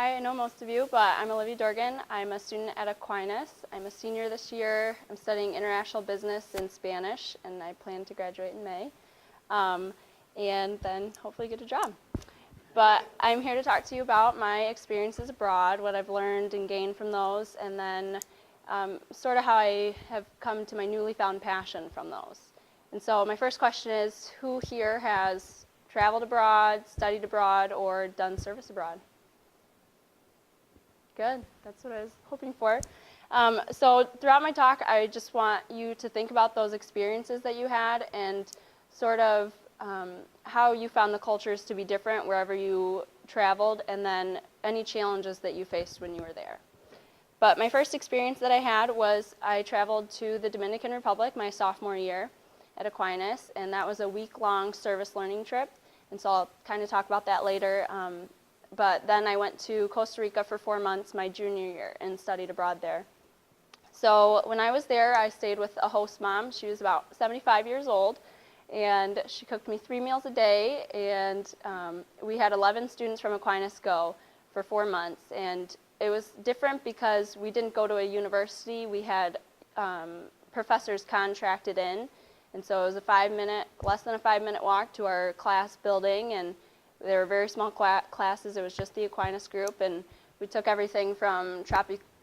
I know most of you, but I'm Olivia Dorgan. I'm a student at Aquinas. I'm a senior this year. I'm studying international business and Spanish, and I plan to graduate in May, and then hopefully get a job. But I'm here to talk to you about my experiences abroad, what I've learned and gained from those, and then sort of how I have come to my newly found passion from those. And so my first question is, who here has traveled abroad, studied abroad, or done service abroad? Good, that's what I was hoping for. So throughout my talk, I just want you to think about those experiences that you had and sort of how you found the cultures to be different wherever you traveled, and then any challenges that you faced when you were there. But my first experience that I had was I traveled to the Dominican Republic my sophomore year at Aquinas, and that was a week-long service learning trip, and so I'll kind of talk about that later. But then I went to Costa Rica for 4 months my junior year and studied abroad there. So when I was there, I stayed with a host mom. She was about 75 years old, and she cooked me 3 meals a day, and we had 11 students from Aquinas go for 4 months, and it was different because we didn't go to a university. We had professors contracted in, and so it was less than a 5-minute walk to our class building, and they were very small classes. It was just the Aquinas group, and we took everything from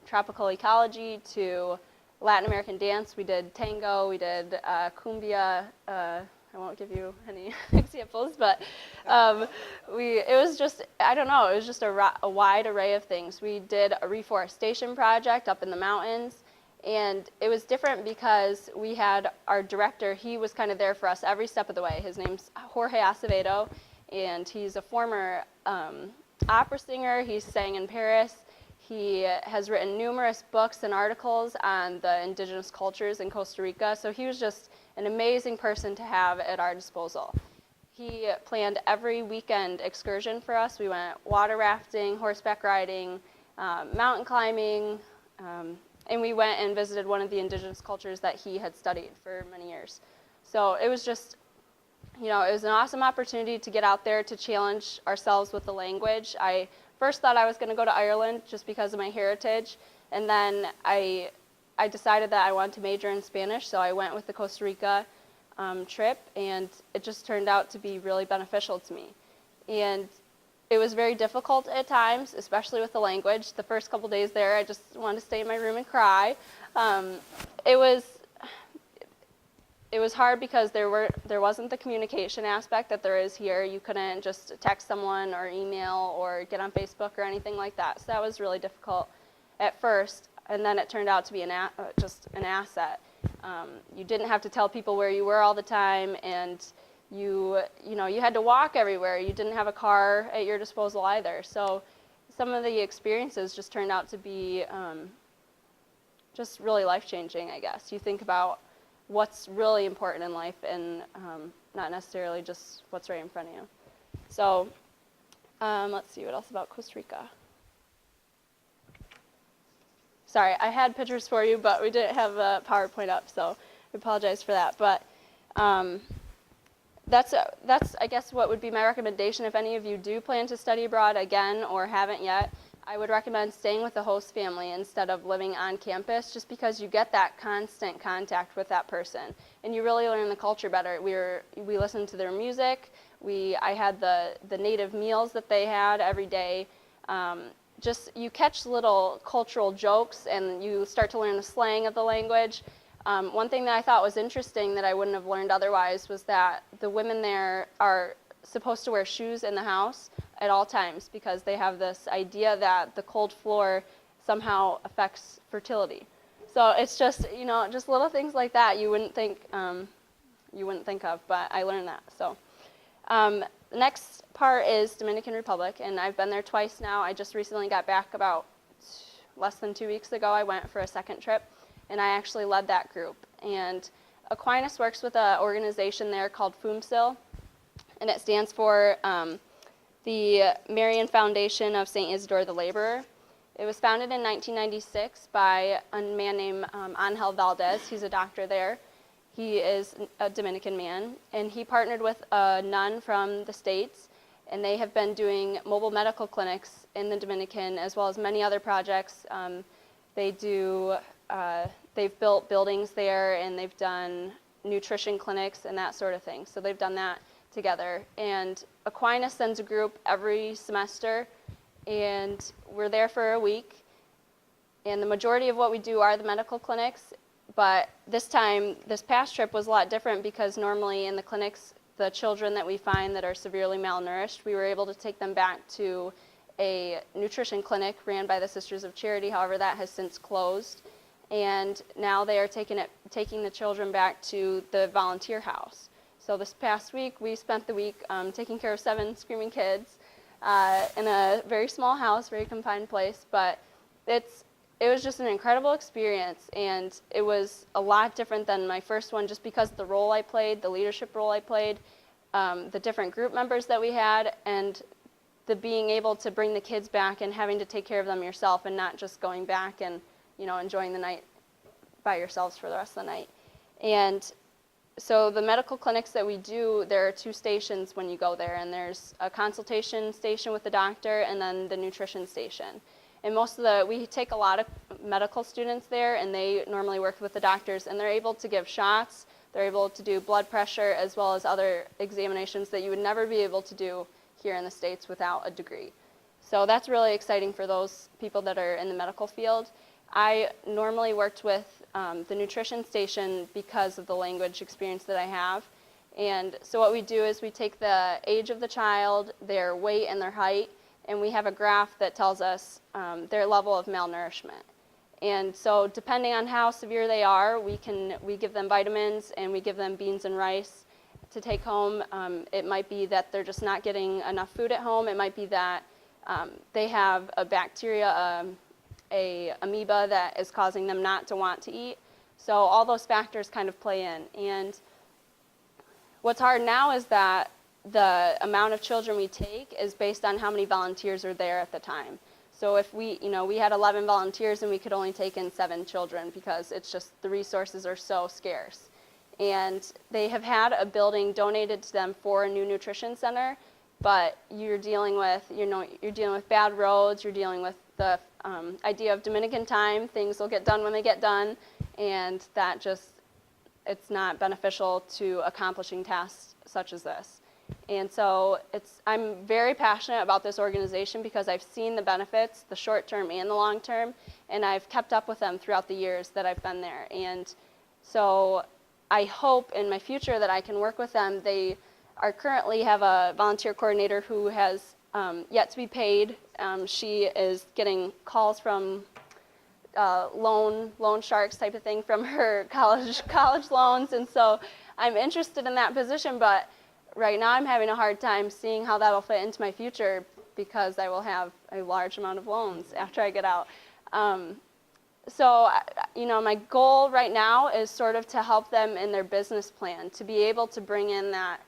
tropical ecology to Latin American dance. We did tango, we did cumbia. I won't give you any examples, but it was just, I don't know, it was just a wide array of things. We did a reforestation project up in the mountains, and it was different because we had our director. He was kind of there for us every step of the way. His name's Jorge Acevedo, and he's a former opera singer. He sang in Paris. He has written numerous books and articles on the indigenous cultures in Costa Rica, so he was just an amazing person to have at our disposal. He planned every weekend excursion for us. We went water rafting, horseback riding, mountain climbing, and we went and visited one of the indigenous cultures that he had studied for many years. So it was just, it was an awesome opportunity to get out there to challenge ourselves with the language. I first thought I was going to go to Ireland just because of my heritage, and then I decided that I wanted to major in Spanish, so I went with the Costa Rica trip, and it just turned out to be really beneficial to me. And it was very difficult at times, especially with the language. The first couple days there, I just wanted to stay in my room and cry. It was hard because there wasn't the communication aspect that there is here. You couldn't just text someone or email or get on Facebook or anything like that. So that was really difficult at first, and then it turned out to be just an asset. You didn't have to tell people where you were all the time, and you had to walk everywhere. You didn't have a car at your disposal either. So some of the experiences just turned out to be just really life-changing, I guess. You think about what's really important in life and not necessarily just what's right in front of you. So let's see, what else about Costa Rica? Sorry, I had pictures for you, but we didn't have a PowerPoint up, so I apologize for that. But that's I guess what would be my recommendation if any of you do plan to study abroad again or haven't yet. I would recommend staying with the host family instead of living on campus, just because you get that constant contact with that person, and you really learn the culture better. We listened to their music. I had the native meals that they had every day. Just you catch little cultural jokes, and you start to learn the slang of the language. One thing that I thought was interesting that I wouldn't have learned otherwise was that the women there are supposed to wear shoes in the house at all times because they have this idea that the cold floor somehow affects fertility. So it's just, just little things like that you wouldn't think of, but I learned that. So the next part is Dominican Republic, and I've been there twice now. I just recently got back about less than 2 weeks ago. I went for a second trip, and I actually led that group. And Aquinas works with an organization there called FUMSIL, and it stands for the Marian Foundation of St. Isidore the Laborer. It was founded in 1996 by a man named Angel Valdez. He's a doctor there. He is a Dominican man, and he partnered with a nun from the States, and they have been doing mobile medical clinics in the Dominican as well as many other projects. They've built buildings there, and they've done nutrition clinics and that sort of thing. So they've done that together. And Aquinas sends a group every semester, and we're there for a week. And the majority of what we do are the medical clinics, but this past trip was a lot different because normally in the clinics, the children that we find that are severely malnourished, we were able to take them back to a nutrition clinic ran by the Sisters of Charity. However, that has since closed. And now they are taking the children back to the volunteer house. So this past week, we spent the week taking care of 7 screaming kids in a very small house, very confined place. But it was just an incredible experience, and it was a lot different than my first one just because of the role I played, the leadership role I played, the different group members that we had, and the being able to bring the kids back and having to take care of them yourself and not just going back and enjoying the night by yourselves for the rest of the night. And so the medical clinics that we do, there are 2 stations when you go there, and there's a consultation station with the doctor and then the nutrition station. And we take a lot of medical students there, and they normally work with the doctors, and they're able to give shots, they're able to do blood pressure, as well as other examinations that you would never be able to do here in the States without a degree. So that's really exciting for those people that are in the medical field. I normally worked with the nutrition station because of the language experience that I have. And so what we do is we take the age of the child, their weight and their height, and we have a graph that tells us their level of malnourishment. And so depending on how severe they are, we give them vitamins, and we give them beans and rice to take home. It might be that they're just not getting enough food at home. It might be that they have a bacteria, a amoeba that is causing them not to want to eat. So all those factors kind of play in. And what's hard now is that the amount of children we take is based on how many volunteers are there at the time. So if we had 11 volunteers and we could only take in 7 children because it's just the resources are so scarce. And they have had a building donated to them for a new nutrition center, but you're dealing with bad roads, you're dealing with the idea of Dominican time, things will get done when they get done, and that it's not beneficial to accomplishing tasks such as this. And so I'm very passionate about this organization because I've seen the benefits, the short term and the long term, and I've kept up with them throughout the years that I've been there. And so I hope in my future that I can work with them. They currently have a volunteer coordinator who has yet to be paid. She is getting calls from loan sharks type of thing from her college loans, and so I'm interested in that position, but right now I'm having a hard time seeing how that'll fit into my future because I will have a large amount of loans after I get out. So my goal right now is sort of to help them in their business plan, to be able to bring in that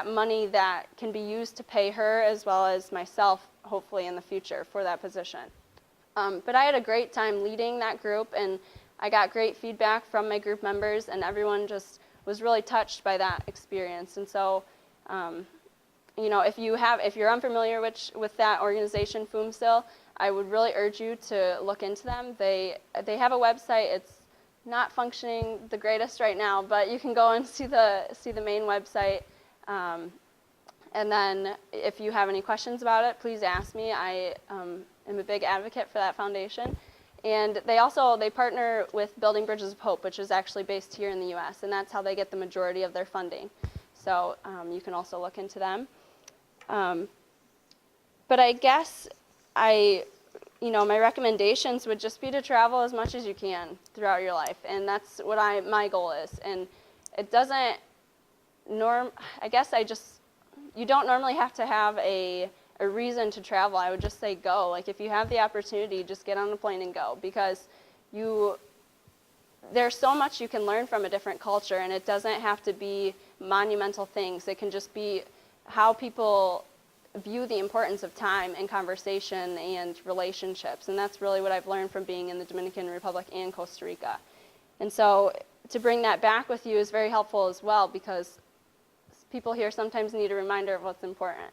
money that can be used to pay her as well as myself, hopefully in the future, for that position. But I had a great time leading that group, and I got great feedback from my group members, and everyone just was really touched by that experience. And so, if you're unfamiliar with that organization, FUMSIL, I would really urge you to look into them. They have a website. It's not functioning the greatest right now, but you can go and see the main website. And then if you have any questions about it, please ask me. I am a big advocate for that foundation. And they partner with Building Bridges of Hope, which is actually based here in the U.S., and that's how they get the majority of their funding. So you can also look into them. But I guess my recommendations would just be to travel as much as you can throughout your life, and that's what my goal is. And it doesn't you don't normally have to have a reason to travel. I would just say go. Like, if you have the opportunity, just get on a plane and go, because there's so much you can learn from a different culture, and it doesn't have to be monumental things. It can just be how people view the importance of time and conversation and relationships, and that's really what I've learned from being in the Dominican Republic and Costa Rica. And so to bring that back with you is very helpful as well, because people here sometimes need a reminder of what's important.